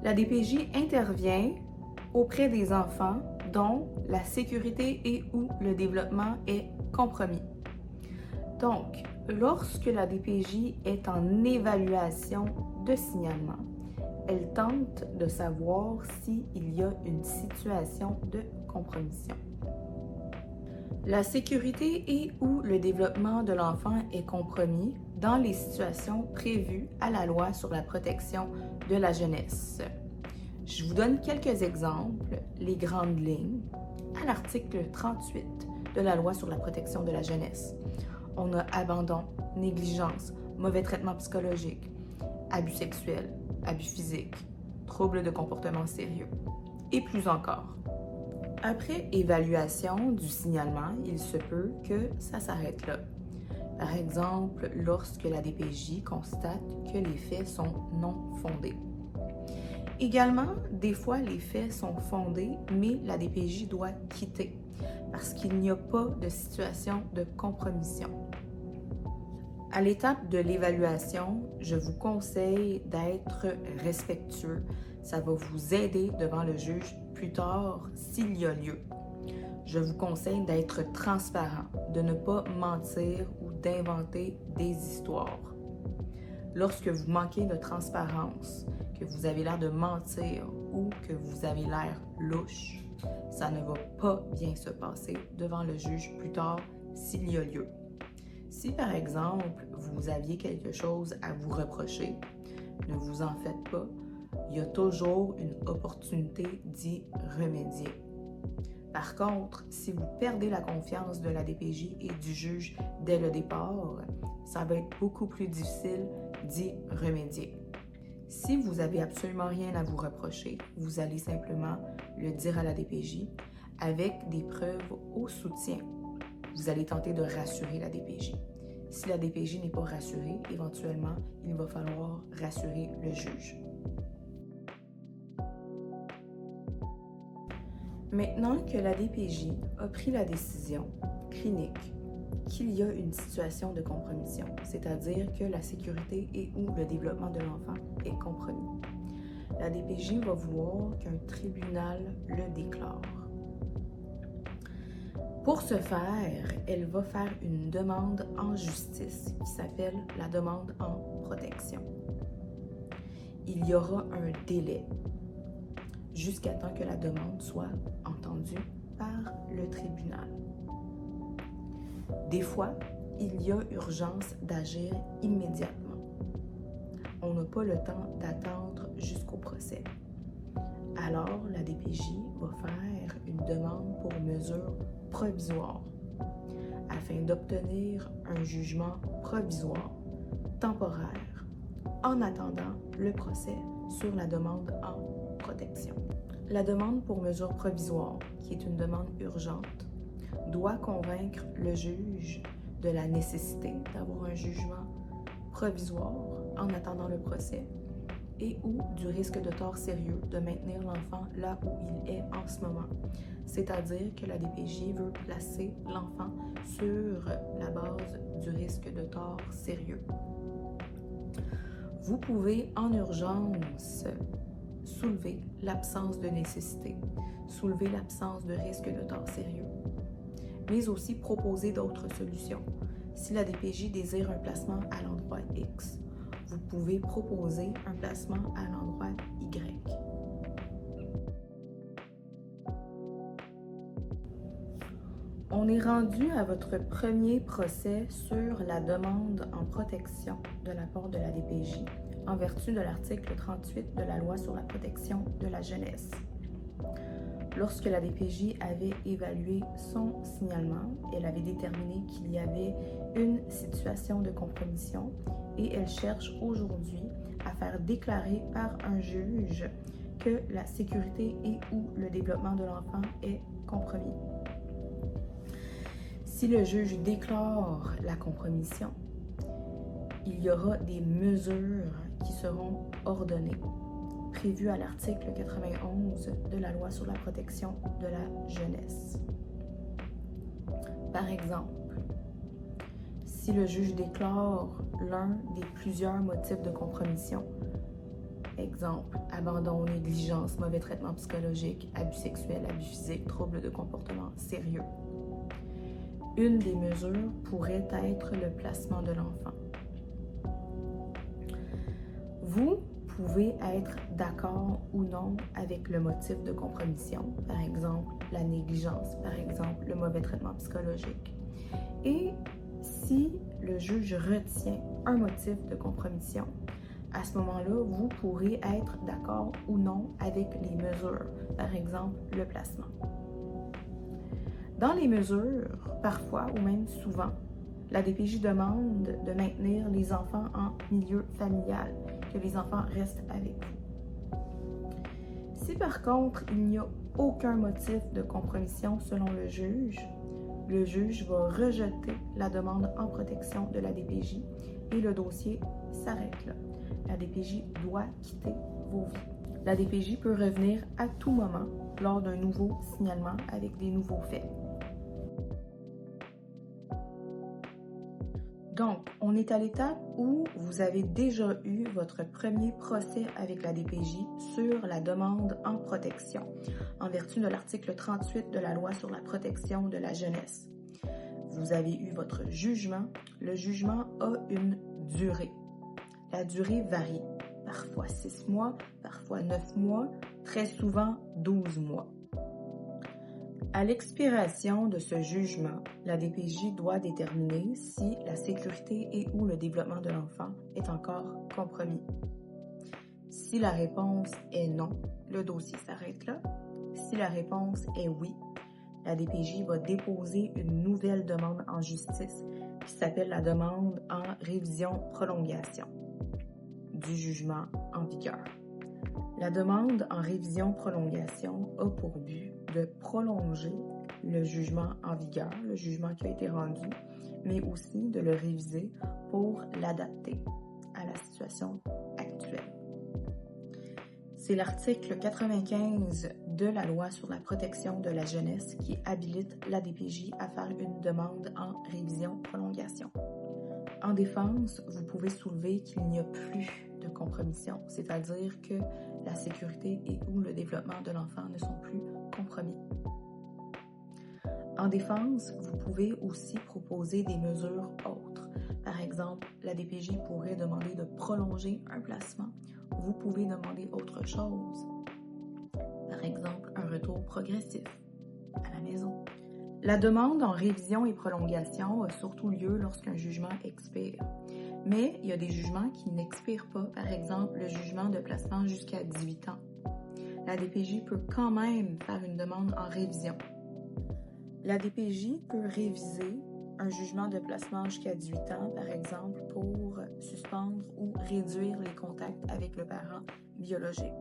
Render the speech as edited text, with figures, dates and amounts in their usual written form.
La DPJ intervient auprès des enfants dont la sécurité et ou le développement est compromis. Donc, lorsque la DPJ est en évaluation de signalement, elle tente de savoir s'il y a une situation de compromission. La sécurité et ou le développement de l'enfant est compromis dans les situations prévues à la loi sur la protection de la jeunesse. Je vous donne quelques exemples, les grandes lignes. À l'article 38 de la loi sur la protection de la jeunesse, on a abandon, négligence, mauvais traitement psychologique, abus sexuels, abus physiques, troubles de comportement sérieux et plus encore. Après évaluation du signalement, il se peut que ça s'arrête là. Par exemple, lorsque la DPJ constate que les faits sont non fondés. Également, des fois, les faits sont fondés, mais la DPJ doit quitter parce qu'il n'y a pas de situation de compromission. À l'étape de l'évaluation, je vous conseille d'être respectueux. Ça va vous aider devant le juge plus tard s'il y a lieu. Je vous conseille d'être transparent, de ne pas mentir ou d'inventer des histoires. Lorsque vous manquez de transparence, que vous avez l'air de mentir ou que vous avez l'air louche, ça ne va pas bien se passer devant le juge plus tard s'il y a lieu. Si par exemple, vous aviez quelque chose à vous reprocher, ne vous en faites pas, il y a toujours une opportunité d'y remédier. Par contre, si vous perdez la confiance de la DPJ et du juge dès le départ, ça va être beaucoup plus difficile d'y remédier. Si vous n'avez absolument rien à vous reprocher, vous allez simplement le dire à la DPJ avec des preuves au soutien. Vous allez tenter de rassurer la DPJ. Si la DPJ n'est pas rassurée, éventuellement, il va falloir rassurer le juge. Maintenant que la DPJ a pris la décision clinique qu'il y a une situation de compromission, c'est-à-dire que la sécurité et ou le développement de l'enfant est compromis, la DPJ va vouloir qu'un tribunal le déclare. Pour ce faire, elle va faire une demande en justice qui s'appelle la demande en protection. Il y aura un délai jusqu'à temps que la demande soit entendue par le tribunal. Des fois, il y a urgence d'agir immédiatement. On n'a pas le temps d'attendre jusqu'au procès. Alors, la DPJ va faire une demande pour mesure provisoire afin d'obtenir un jugement provisoire, temporaire, en attendant le procès sur la demande en protection. La demande pour mesure provisoire, qui est une demande urgente, doit convaincre le juge de la nécessité d'avoir un jugement provisoire en attendant le procès et ou du risque de tort sérieux de maintenir l'enfant là où il est en ce moment. C'est-à-dire que la DPJ veut placer l'enfant sur la base du risque de tort sérieux. Vous pouvez en urgence soulever l'absence de nécessité, soulever l'absence de risque de tort sérieux, mais aussi proposer d'autres solutions. Si la DPJ désire un placement à l'endroit X, vous pouvez proposer un placement à l'endroit Y. On est rendu à votre premier procès sur la demande en protection de la part de la DPJ en vertu de l'article 38 de la loi sur la protection de la jeunesse. Lorsque la DPJ avait évalué son signalement, elle avait déterminé qu'il y avait une situation de compromission et elle cherche aujourd'hui à faire déclarer par un juge que la sécurité et ou le développement de l'enfant est compromis. Si le juge déclare la compromission, il y aura des mesures qui seront ordonnées, prévues à l'article 91 de la loi sur la protection de la jeunesse. Par exemple, si le juge déclare l'un des plusieurs motifs de compromission, Exemple, abandon, négligence, mauvais traitement psychologique, abus sexuels, abus physiques, troubles de comportement sérieux. Une des mesures pourrait être le placement de l'enfant. Vous pouvez être d'accord ou non avec le motif de compromission, par exemple la négligence, par exemple le mauvais traitement psychologique. Et si le juge retient un motif de compromission, à ce moment-là, vous pourrez être d'accord ou non avec les mesures, par exemple le placement. Dans les mesures, parfois ou même souvent, la DPJ demande de maintenir les enfants en milieu familial, que les enfants restent avec vous. Si par contre, il n'y a aucun motif de compromission selon le juge va rejeter la demande en protection de la DPJ et le dossier s'arrête là. La DPJ doit quitter vos vies. La DPJ peut revenir à tout moment lors d'un nouveau signalement avec des nouveaux faits. Donc, on est à l'étape où vous avez déjà eu votre premier procès avec la DPJ sur la demande en protection, en vertu de l'article 38 de la loi sur la protection de la jeunesse. Vous avez eu votre jugement. Le jugement a une durée. La durée varie, parfois 6 mois, parfois 9 mois, très souvent 12 mois. À l'expiration de ce jugement, la DPJ doit déterminer si la sécurité et ou le développement de l'enfant est encore compromis. Si la réponse est non, le dossier s'arrête là. Si la réponse est oui, la DPJ va déposer une nouvelle demande en justice qui s'appelle la demande en révision-prolongation du jugement en vigueur. La demande en révision-prolongation a pour but de prolonger le jugement en vigueur, le jugement qui a été rendu, mais aussi de le réviser pour l'adapter à la situation actuelle. C'est l'article 95 de la loi sur la protection de la jeunesse qui habilite la DPJ à faire une demande en révision-prolongation. En défense, vous pouvez soulever qu'il n'y a plus de compromission, c'est-à-dire que la sécurité et ou le développement de l'enfant ne sont plus compromis. En défense, vous pouvez aussi proposer des mesures autres. Par exemple, la DPJ pourrait demander de prolonger un placement. Vous pouvez demander autre chose. Par exemple, un retour progressif à la maison. La demande en révision et prolongation a surtout lieu lorsqu'un jugement expire. Mais il y a des jugements qui n'expirent pas, par exemple le jugement de placement jusqu'à 18 ans. La DPJ peut quand même faire une demande en révision. La DPJ peut réviser un jugement de placement jusqu'à 18 ans, par exemple, pour suspendre ou réduire les contacts avec le parent biologique.